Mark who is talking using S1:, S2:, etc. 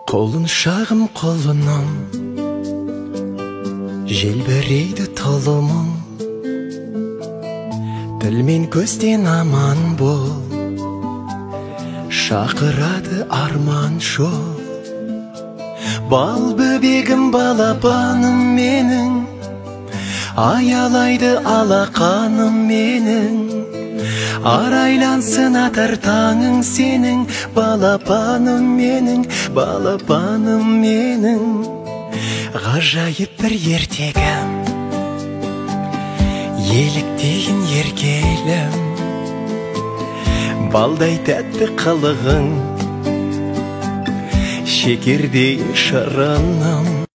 S1: Қолын шағым қолынан желбірейді тұлымың, тіл мен көзден аман бол, шақырады арман жол. Бал бөбегім, балапаным менің, аялайды алақаным менің. Арайлансын атар таңың сенің, балапаным менің, балапаным менің. Ғажайып бір ертегім, еліктейін еркелім, балдай тәтті қылығың, шекердей шырыным.